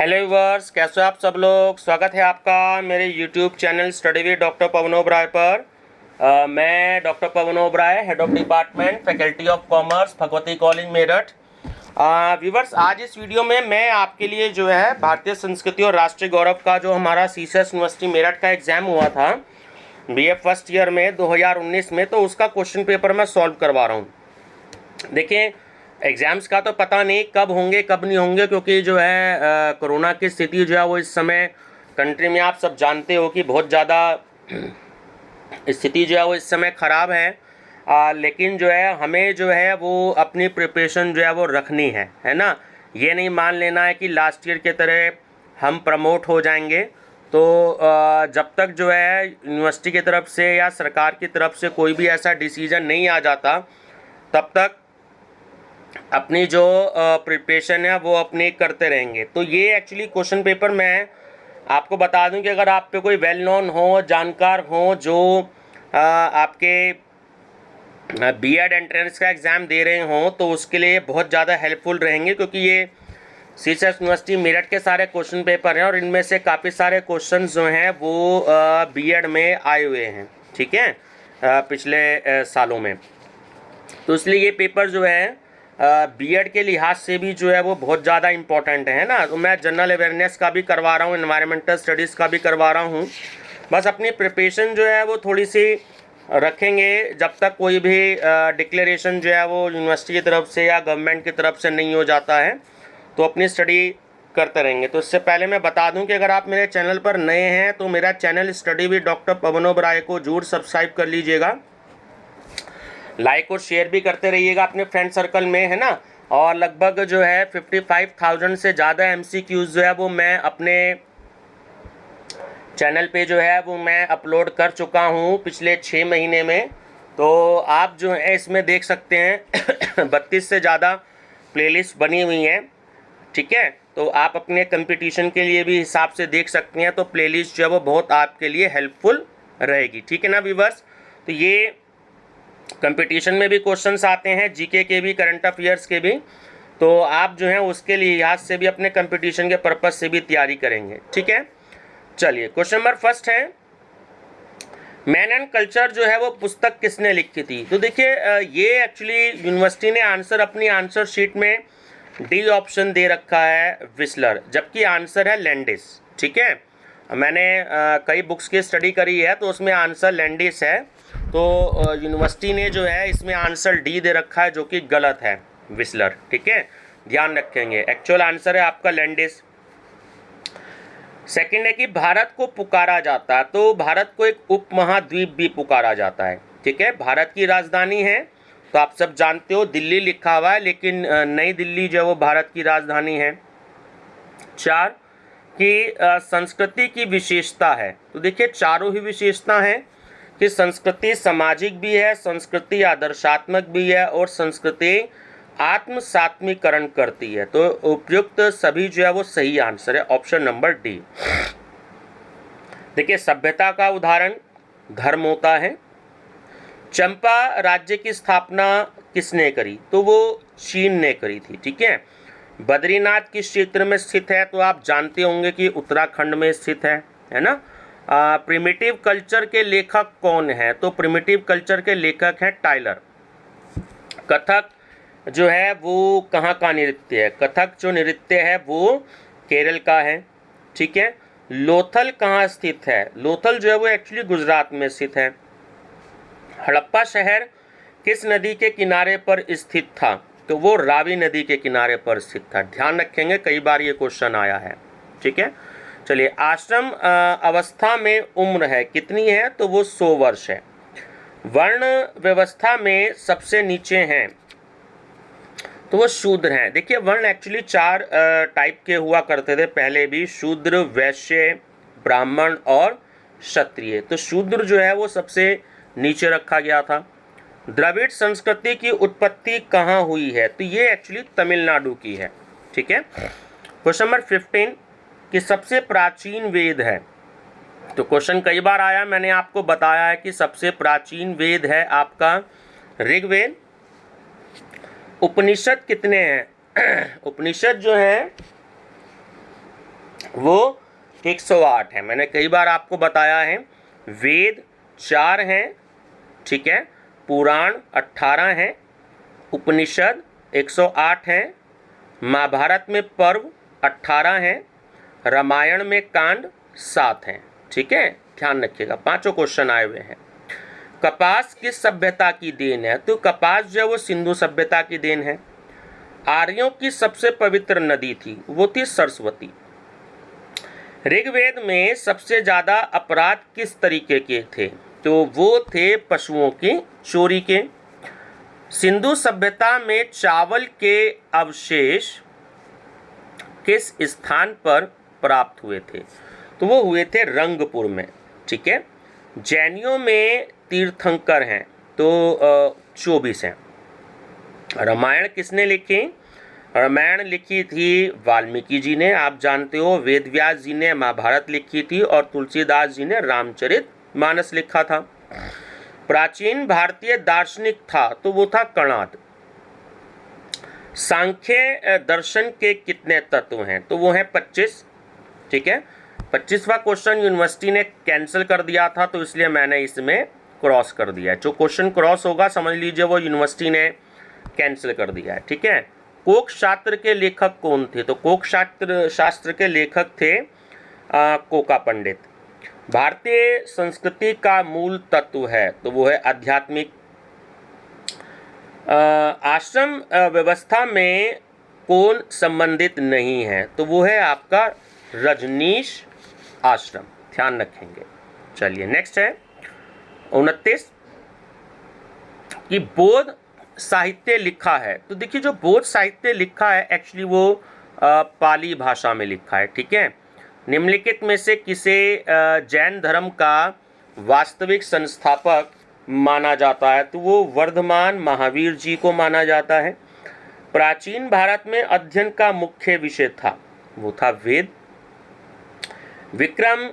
Hello viewers, कैसे हो आप सब लोग। स्वागत है आपका मेरे YouTube channel study with doctor Pawan Oberoi पर। मैं doctor Pawan Oberoi, head of department faculty of commerce, Bhagwati college Meerut. Viewers, आज इस वीडियो में मैं आपके लिए जो है भारतीय संस्कृति और राष्ट्रीय गौरव का जो हमारा सीसस यूनिवर्सिटी मेरठ का एग्ज़ाम हुआ था बीए फर्स्ट ईयर में 2019 में, तो उसका क्वेश्चन पेपर मैं सॉल्व करवा रहा हूँ। देखिए, एग्ज़ाम्स का तो पता नहीं कब होंगे कब नहीं होंगे, क्योंकि जो है कोरोना की स्थिति जो है वो इस समय कंट्री में आप सब जानते हो कि बहुत ज़्यादा स्थिति जो है वो इस समय ख़राब है। लेकिन जो है हमें जो है वो अपनी प्रिपरेशन जो है वो रखनी है ना। ये नहीं मान लेना है कि लास्ट ईयर के तरह हम प्रमोट हो जाएंगे। तो जब तक जो है यूनिवर्सिटी की तरफ से या सरकार की तरफ से कोई भी ऐसा डिसीज़न नहीं आ जाता, तब तक अपनी जो प्रिपरेशन है वो अपनी करते रहेंगे। तो ये एक्चुअली क्वेश्चन पेपर मैं आपको बता दूं कि अगर आप पे कोई वेल नोन हो, जानकार हो, जो आपके बीएड एंट्रेंस का एग्ज़ाम दे रहे हों, तो उसके लिए बहुत ज़्यादा हेल्पफुल रहेंगे, क्योंकि ये सीसस यूनिवर्सिटी मेरठ के सारे क्वेश्चन पेपर हैं और इनमें से काफ़ी सारे क्वेश्चन जो हैं वो बीएड में आए हुए हैं, ठीक है, पिछले सालों में। तो इसलिए ये पेपर जो है बीएड के लिहाज से भी जो है वो बहुत ज़्यादा इम्पोर्टेंट है ना। तो मैं जनरल अवेयरनेस का भी करवा रहा हूँ, एनवायरमेंटल स्टडीज़ का भी करवा रहा हूँ। बस अपनी प्रिपरेशन जो है वो थोड़ी सी रखेंगे, जब तक कोई भी डिक्लेरेशन जो है वो यूनिवर्सिटी की तरफ से या गवर्नमेंट की तरफ से नहीं हो जाता है, तो अपनी स्टडी करते रहेंगे। तो इससे पहले मैं बता दूं कि अगर आप मेरे चैनल पर नए हैं तो मेरा channel study with doctor Pawan Oberoi को जरूर सब्सक्राइब कर लीजिएगा, लाइक और शेयर भी करते रहिएगा अपने फ्रेंड सर्कल में, है ना। और लगभग जो है 55,000 से ज़्यादा एमसीक्यूज़ जो है वो मैं अपने चैनल पे जो है वो मैं अपलोड कर चुका हूँ पिछले 6 महीने में। तो आप जो है इसमें देख सकते हैं 32 से ज़्यादा प्लेलिस्ट बनी हुई हैं, ठीक है। तो आप अपने कंपटीशन के लिए भी हिसाब से देख सकते हैं, तो प्लेलिस्ट जो है वो बहुत आपके लिए हेल्पफुल रहेगी, ठीक है ना व्यूअर्स। तो ये कंपटीशन में भी क्वेश्चंस आते हैं, जीके के भी, करंट अफेयर्स के भी, तो आप जो है उसके लिहाज से भी अपने कंपटीशन के पर्पस से भी तैयारी करेंगे, ठीक है। चलिए, क्वेश्चन नंबर फर्स्ट है, मैन एंड कल्चर जो है वो पुस्तक किसने लिखी थी। तो देखिए, ये एक्चुअली यूनिवर्सिटी ने आंसर अपनी आंसर शीट में डी ऑप्शन दे रखा है, विस्लर, जबकि आंसर है लैंडिस, ठीक है। मैंने कई बुक्स की स्टडी करी है तो उसमें आंसर लैंडिस है। तो यूनिवर्सिटी ने जो है इसमें आंसर डी दे रखा है, जो कि गलत है, विस्लर, ठीक है, ध्यान रखेंगे। एक्चुअल आंसर है आपका लैंडिस। सेकंड है कि भारत को पुकारा जाता है, तो भारत को एक उपमहाद्वीप भी पुकारा जाता है, ठीक है। भारत की राजधानी है तो आप सब जानते हो दिल्ली लिखा हुआ है, लेकिन नई दिल्ली जो है वो भारत की राजधानी है। 4 कि संस्कृति की विशेषता है, तो देखिए चारों ही विशेषता हैं कि संस्कृति सामाजिक भी है, संस्कृति आदर्शात्मक भी है और संस्कृति आत्मसात्मीकरण करती है। तो उपयुक्त सभी जो है वो सही आंसर है, ऑप्शन नंबर डी। देखिए, सभ्यता का उदाहरण धर्म होता है। चंपा राज्य की स्थापना किसने करी, तो वो चीन ने करी थी, ठीक है। बद्रीनाथ किस क्षेत्र में स्थित है, तो आप जानते होंगे कि उत्तराखंड में स्थित है ना। प्रिमिटिव कल्चर के लेखक कौन है, तो प्रिमिटिव कल्चर के लेखक हैं टाइलर। कथक जो है वो कहाँ का नृत्य है, कथक जो नृत्य है वो केरल का है, ठीक है। लोथल कहाँ स्थित है, लोथल जो है वो एक्चुअली गुजरात में स्थित है। हड़प्पा शहर किस नदी के किनारे पर स्थित था, तो वो रावी नदी के किनारे पर स्थित था, ध्यान रखेंगे, कई बार ये क्वेश्चन आया है, ठीक है। चलिए, आश्रम अवस्था में उम्र है कितनी है, तो वो 100 वर्ष है। वर्ण व्यवस्था में सबसे नीचे हैं तो वो शूद्र हैं। देखिए, वर्ण एक्चुअली 4 टाइप के हुआ करते थे पहले भी, शूद्र, वैश्य, ब्राह्मण और क्षत्रिय। तो शूद्र जो है वो सबसे नीचे रखा गया था। द्रविड़ संस्कृति की उत्पत्ति कहाँ हुई है, तो ये एक्चुअली तमिलनाडु की है, ठीक है। क्वेश्चन नंबर 15 कि सबसे प्राचीन वेद है, तो क्वेश्चन कई बार आया, मैंने आपको बताया है कि सबसे प्राचीन वेद है आपका ऋग्वेद। उपनिषद कितने हैं उपनिषद जो है वो 108 है। मैंने कई बार आपको बताया है, वेद 4 हैं, ठीक है, पुराण 18 हैं, उपनिषद 108 हैं, महाभारत में पर्व 18 हैं, रामायण में कांड 7 हैं, ठीक है, ध्यान रखिएगा। पांचों क्वेश्चन आए हुए हैं। कपास किस सभ्यता की देन है? तो कपास जो है वो सिंधु सभ्यता की देन है। आर्यों की सबसे पवित्र नदी थी, वो थी सरस्वती। ऋग्वेद में सबसे ज्यादा अपराध किस तरीके के थे? तो वो थे पशुओं की चोरी के। सिंधु सभ्यता में चावल के अवशेष किस स्थान पर प्राप्त हुए थे? तो वो हुए थे रंगपुर में, ठीक है। जैनियों में तीर्थंकर हैं, तो 24 हैं। रामायण किसने लिखी? रामायण लिखी थी वाल्मीकि जी ने, आप जानते हो। वेदव्यास जी ने महाभारत लिखी थी और तुलसीदास जी ने रामचरित मानस लिखा था। प्राचीन भारतीय दार्शनिक था, तो वो था कणाद। सांख्य दर्शन के कितने तत्व हैं? तो वो हैं 25, ठीक है। 25वां क्वेश्चन यूनिवर्सिटी ने कैंसिल कर दिया था, तो इसलिए मैंने इसमें क्रॉस कर दिया है। जो क्वेश्चन क्रॉस होगा समझ लीजिए वो यूनिवर्सिटी ने कैंसिल कर दिया है, ठीक है। कोक शास्त्र के लेखक कौन थे? तो कोक शास्त्र के लेखक थे कोका पंडित। भारतीय संस्कृति का मूल तत्व है, तो वो है आध्यात्मिक। आश्रम व्यवस्था में कौन संबंधित नहीं है? तो वो है आपका रजनीश आश्रम, ध्यान रखेंगे। चलिए नेक्स्ट है 29 कि बौद्ध साहित्य लिखा है। तो देखिए जो बौद्ध साहित्य लिखा है एक्चुअली वो पाली भाषा में लिखा है, ठीक है। निम्नलिखित में से किसे जैन धर्म का वास्तविक संस्थापक माना जाता है? तो वो वर्धमान महावीर जी को माना जाता है। प्राचीन भारत में अध्ययन का मुख्य विषय था, वो था वेद। विक्रम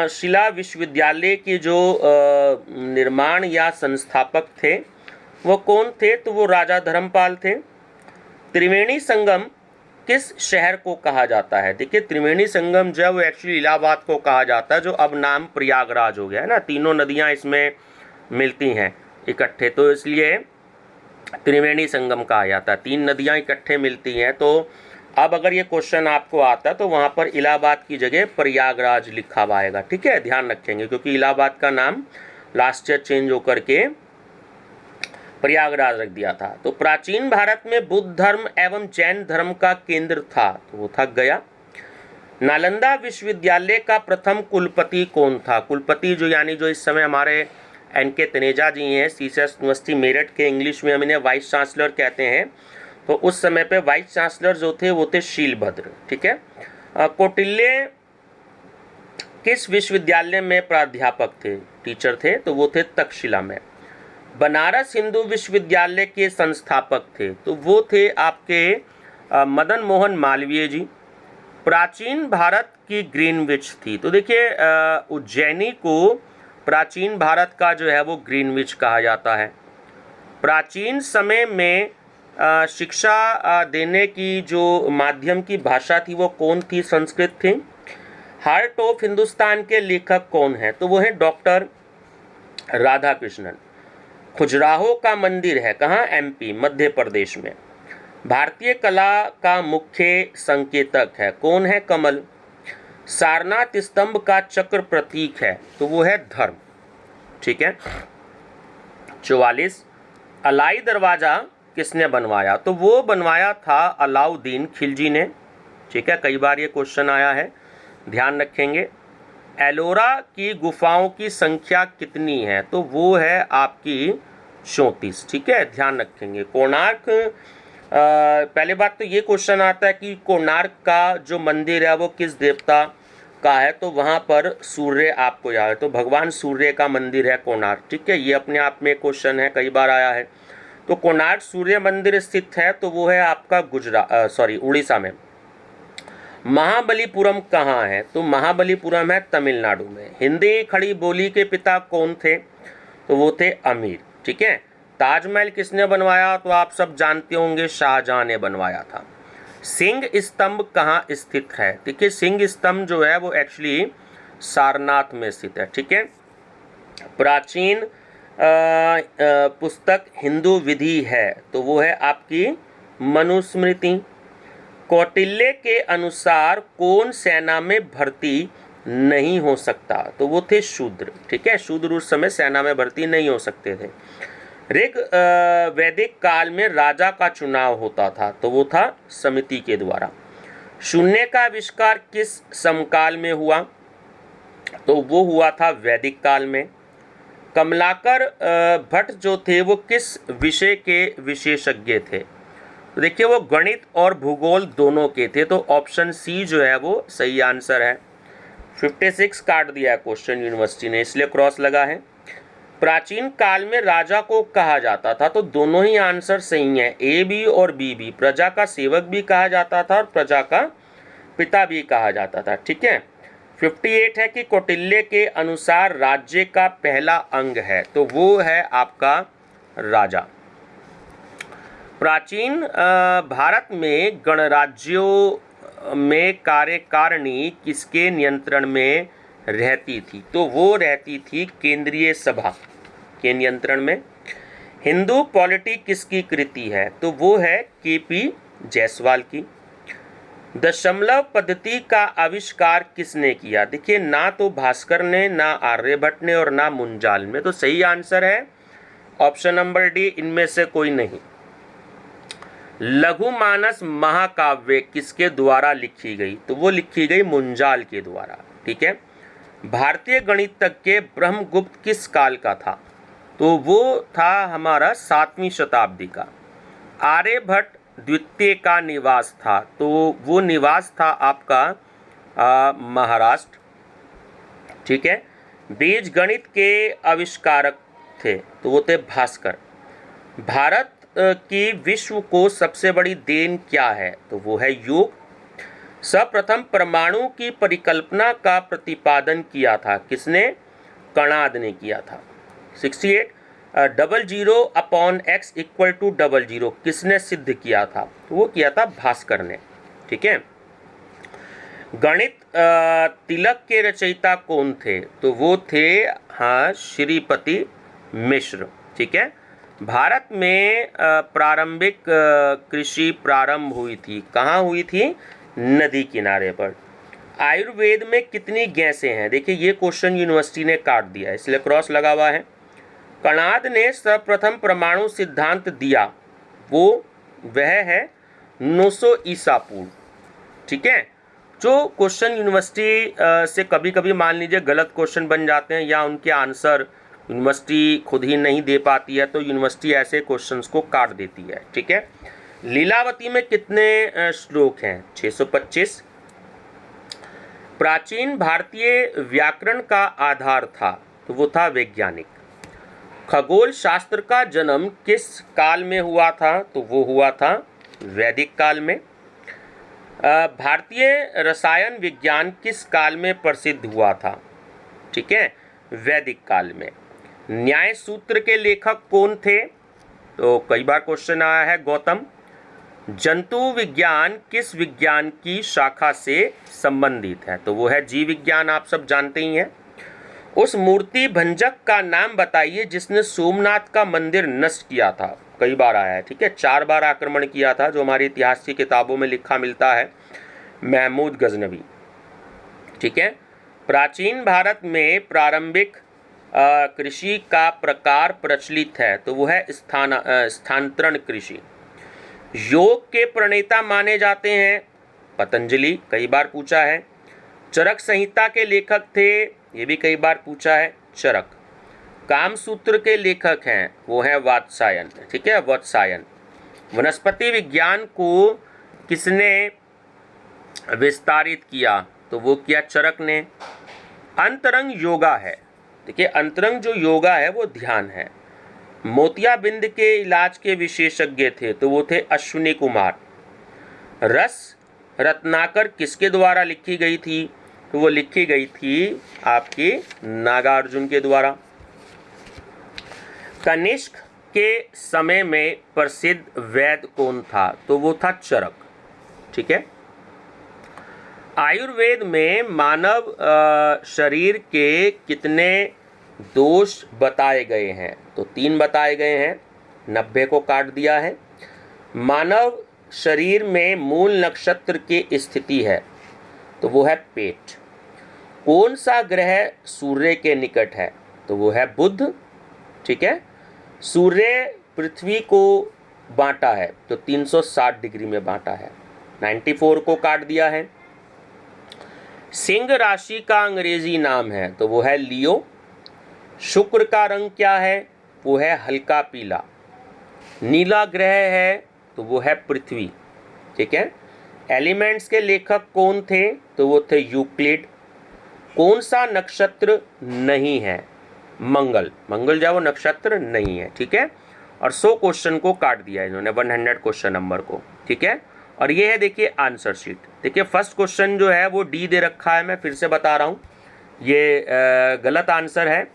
शिला विश्वविद्यालय के जो निर्माण या संस्थापक थे वो कौन थे? तो वो राजा धर्मपाल थे। त्रिवेणी संगम किस शहर को कहा जाता है? देखिए त्रिवेणी संगम जो है वो एक्चुअली इलाहाबाद को कहा जाता है, जो अब नाम प्रयागराज हो गया है ना। तीनों नदियां इसमें मिलती हैं इकट्ठे, तो इसलिए त्रिवेणी संगम कहा जाता है। 3 नदियां इकट्ठे मिलती हैं, तो अब अगर ये क्वेश्चन आपको आता है तो वहाँ पर इलाहाबाद की जगह प्रयागराज लिखा हुआ आएगा, ठीक है, ध्यान रखेंगे, क्योंकि इलाहाबाद का नाम लास्ट ईयर चेंज होकर के प्रयागराज रख दिया था। तो प्राचीन भारत में बुद्ध धर्म एवं जैन धर्म का केंद्र था, तो वो था गया। नालंदा विश्वविद्यालय का प्रथम कुलपति कौन था? कुलपति जो यानी जो इस समय हमारे एनके तनेजा जी हैं, सीसीएस यूनिवर्सिटी मेरठ के, इंग्लिश में हम इन्हें वाइस चांसलर कहते हैं। तो उस समय पे वाइस चांसलर जो थे वो थे शीलभद्र, ठीक है। कौटिल्य किस विश्वविद्यालय में प्राध्यापक थे, टीचर थे? तो वो थे तक्षशिला में। बनारस हिंदू विश्वविद्यालय के संस्थापक थे, तो वो थे आपके मदन मोहन मालवीय जी। प्राचीन भारत की ग्रीनविच थी, तो देखिए उज्जैनी को प्राचीन भारत का जो है वो ग्रीनविच कहा जाता है। प्राचीन समय में शिक्षा देने की जो माध्यम की भाषा थी वो कौन थी? संस्कृत थी। हार्ट ऑफ हिंदुस्तान के लेखक कौन है? तो वो है डॉक्टर राधा कृष्णन। खजुराहो का मंदिर है कहाँ? एमपी, मध्य प्रदेश में। भारतीय कला का मुख्य संकेतक है कौन है? कमल। सारनाथ स्तंभ का चक्र प्रतीक है, तो वो है धर्म, ठीक है। 44 अलाई दरवाजा किसने बनवाया? तो वो बनवाया था अलाउद्दीन खिलजी ने, ठीक है, कई बार ये क्वेश्चन आया है, ध्यान रखेंगे। एलोरा की गुफाओं की संख्या कितनी है? तो वो है आपकी 34, ठीक है, ध्यान रखेंगे। कोणार्क पहले बात तो ये क्वेश्चन आता है कि कोणार्क का जो मंदिर है वो किस देवता का है? तो वहाँ पर सूर्य आपको याद है, तो भगवान सूर्य का मंदिर है कोणार्क, ठीक है। ये अपने आप में क्वेश्चन है, कई बार आया है। तो कोणार्क सूर्य मंदिर स्थित है, तो वो है आपका उड़ीसा में। महाबलीपुरम कहाँ है? तो महाबलीपुरम है तमिलनाडु में। हिंदी खड़ी बोली के पिता कौन थे? तो वो थे अमीर, ठीक है। ताजमहल किसने बनवाया? तो आप सब जानते होंगे शाहजहां ने बनवाया था। सिंह स्तंभ कहाँ स्थित है? देखिए सिंह स्तंभ जो है वो एक्चुअली सारनाथ में स्थित है। ठीक है। प्राचीन पुस्तक हिंदू विधि है तो वो है आपकी मनुस्मृति। कौटिल्य के अनुसार कौन सेना में भर्ती नहीं हो सकता? तो वो थे शूद्र। ठीक है, शूद्र उस समय सेना में भर्ती नहीं हो सकते थे। ऋग वैदिक काल में राजा का चुनाव होता था तो वो था समिति के द्वारा। शून्य का आविष्कार किस समकाल में हुआ? तो वो हुआ था वैदिक काल में। कमलाकर भट्ट जो थे वो किस विषय के विशेषज्ञ थे? तो देखिए वो गणित और भूगोल दोनों के थे, तो ऑप्शन सी जो है वो सही आंसर है। 56 काट दिया है क्वेश्चन यूनिवर्सिटी ने, इसलिए क्रॉस लगा है। प्राचीन काल में राजा को कहा जाता था, तो दोनों ही आंसर सही हैं, ए भी और बी भी। प्रजा का सेवक भी कहा जाता था और प्रजा का पिता भी कहा जाता था। ठीक है। 58 है कि कौटिल्य के अनुसार राज्य का पहला अंग है, तो वो है आपका राजा। प्राचीन भारत में गणराज्यों में कार्यकारिणी किसके नियंत्रण में रहती थी? तो वो रहती थी केंद्रीय सभा के नियंत्रण में। हिंदू पॉलिटी किसकी कृति है? तो वो है केपी जायसवाल की। दशमलव पद्धति का आविष्कार किसने किया? देखिए ना तो भास्कर ने, ना आर्यभट्ट ने और ना मुंजाल में, तो सही आंसर है ऑप्शन नंबर डी, इनमें से कोई नहीं। लघुमानस महाकाव्य किसके द्वारा लिखी गई? तो वो लिखी गई मुंजाल के द्वारा। ठीक है। भारतीय गणितज्ञ ब्रह्मगुप्त किस काल का था? तो वो था हमारा 7वीं शताब्दी का। आर्यभट्ट द्वितीय का निवास था, तो वो निवास था आपका महाराष्ट्र। ठीक है। बीज गणित के आविष्कारक थे, तो वो थे भास्कर। भारत की विश्व को सबसे बड़ी देन क्या है? तो वो है योग। सर्वप्रथम परमाणु की परिकल्पना का प्रतिपादन किया था किसने? कणाद ने किया था। 68 00/x = 00 किसने सिद्ध किया था? वो किया था भास्कर ने। ठीक है। गणित तिलक के रचयिता कौन थे? तो वो थे श्रीपति मिश्र। ठीक है। भारत में प्रारंभिक कृषि प्रारंभ हुई थी, कहाँ हुई थी? नदी किनारे पर। आयुर्वेद में कितनी गैसें हैं? देखिए ये क्वेश्चन यूनिवर्सिटी ने काट दिया है, इसलिए क्रॉस लगा हुआ है। कणाद ने सर्वप्रथम परमाणु सिद्धांत दिया, वह है 900 ईसा पूर्व। ठीक है। जो क्वेश्चन यूनिवर्सिटी से कभी कभी मान लीजिए गलत क्वेश्चन बन जाते हैं या उनके आंसर यूनिवर्सिटी खुद ही नहीं दे पाती है, तो यूनिवर्सिटी ऐसे क्वेश्चंस को काट देती है। ठीक है। लीलावती में कितने श्लोक हैं? 625। प्राचीन भारतीय व्याकरण का आधार था, तो वो था वैज्ञानिक। खगोल शास्त्र का जन्म किस काल में हुआ था? तो वो हुआ था वैदिक काल में। भारतीय रसायन विज्ञान किस काल में प्रसिद्ध हुआ था? ठीक है, वैदिक काल में। न्याय सूत्र के लेखक कौन थे? तो कई बार क्वेश्चन आया है, गौतम। जंतु विज्ञान किस विज्ञान की शाखा से संबंधित है? तो वो है जीव विज्ञान, आप सब जानते ही हैं। उस मूर्ति भंजक का नाम बताइए जिसने सोमनाथ का मंदिर नष्ट किया था। कई बार आया है। ठीक है, 4 बार आक्रमण किया था, जो हमारी इतिहास की किताबों में लिखा मिलता है, महमूद गजनवी। ठीक है। प्राचीन भारत में प्रारंभिक कृषि का प्रकार प्रचलित है, तो वो है स्थानांतरण कृषि। योग के प्रणेता माने जाते हैं पतंजलि, कई बार पूछा है। चरक संहिता के लेखक थे, ये भी कई बार पूछा है, चरक। कामसूत्र के लेखक हैं, वो है वात्सायन। ठीक है, वात्सायन। वनस्पति विज्ञान को किसने विस्तारित किया? तो वो किया चरक ने। अंतरंग योगा है, देखिए अंतरंग जो योगा है वो ध्यान है। मोतियाबिंद के इलाज के विशेषज्ञ थे, तो वो थे अश्विनी कुमार। रस रत्नाकर किसके द्वारा लिखी गई थी? तो वो लिखी गई थी आपके नागार्जुन के द्वारा। कनिष्क के समय में प्रसिद्ध वैद्य कौन था? तो वो था चरक। ठीक है। आयुर्वेद में मानव शरीर के कितने दोष बताए गए हैं? तो 3 बताए गए हैं, 90 को काट दिया है। मानव शरीर में मूल नक्षत्र की स्थिति है, तो वो है पेट। कौन सा ग्रह सूर्य के निकट है? तो वो है बुध, ठीक है। सूर्य पृथ्वी को बांटा है, तो 360 डिग्री में बांटा है, 94 को काट दिया है। सिंह राशि का अंग्रेजी नाम है, तो वो है लियो। शुक्र का रंग क्या है? वो है हल्का पीला। नीला ग्रह है, तो वो है पृथ्वी, ठीक है। एलिमेंट्स के लेखक कौन थे? तो वो थे यूक्लिड। कौन सा नक्षत्र नहीं है? मंगल। मंगल जो है वो नक्षत्र नहीं है, ठीक है। और 100 क्वेश्चन को काट दिया इन्होंने, 100 क्वेश्चन नंबर को, ठीक है। और ये है देखिए आंसर शीट। देखिए फर्स्ट क्वेश्चन जो है वो डी दे रखा है, मैं फिर से बता रहा हूँ, ये गलत आंसर है,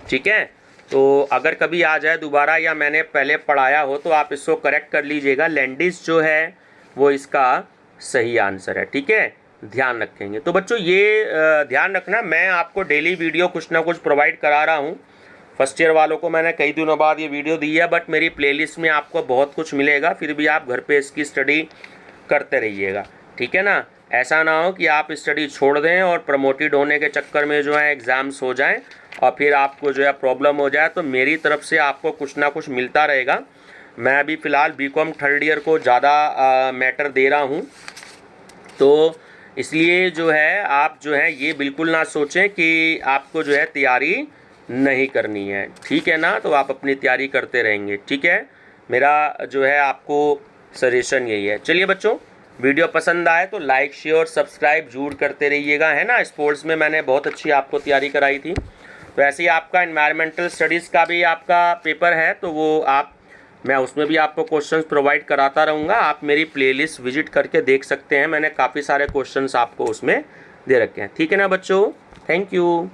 ठीक है। तो अगर कभी आ जाए दोबारा या मैंने पहले पढ़ाया हो तो आप इसको करेक्ट कर लीजिएगा। लैंडिस जो है वो इसका सही आंसर है, ठीक है, ध्यान रखेंगे। तो बच्चों ये ध्यान रखना, मैं आपको डेली वीडियो कुछ ना कुछ प्रोवाइड करा रहा हूँ। फर्स्ट ईयर वालों को मैंने कई दिनों बाद ये वीडियो दी है, बट मेरी प्लेलिस्ट में आपको बहुत कुछ मिलेगा, फिर भी आप घर पे इसकी स्टडी करते रहिएगा, ठीक है ना। ऐसा ना हो कि आप स्टडी छोड़ दें और प्रमोटेड होने के चक्कर में जो है एग्ज़ाम्स हो जाएं और फिर आपको जो है प्रॉब्लम हो जाए। तो मेरी तरफ से आपको कुछ ना कुछ मिलता रहेगा। मैं अभी फ़िलहाल बीकॉम थर्ड ईयर को ज़्यादा मैटर दे रहा हूँ, तो इसलिए जो है आप जो है ये बिल्कुल ना सोचें कि आपको जो है तैयारी नहीं करनी है, ठीक है ना। तो आप अपनी तैयारी करते रहेंगे, ठीक है। मेरा जो है आपको सजेशन यही है। चलिए बच्चों, वीडियो पसंद आए तो लाइक शेयर सब्सक्राइब जरूर करते रहिएगा, है ना। स्पोर्ट्स में मैंने बहुत अच्छी आपको तैयारी कराई थी, तो ऐसे ही आपका एनवायरमेंटल स्टडीज़ का भी आपका पेपर है, तो वो मैं उसमें भी आपको क्वेश्चंस प्रोवाइड कराता रहूँगा। आप मेरी प्लेलिस्ट विजिट करके देख सकते हैं, मैंने काफ़ी सारे क्वेश्चंस आपको उसमें दे रखे हैं, ठीक है ना बच्चों। Thank you.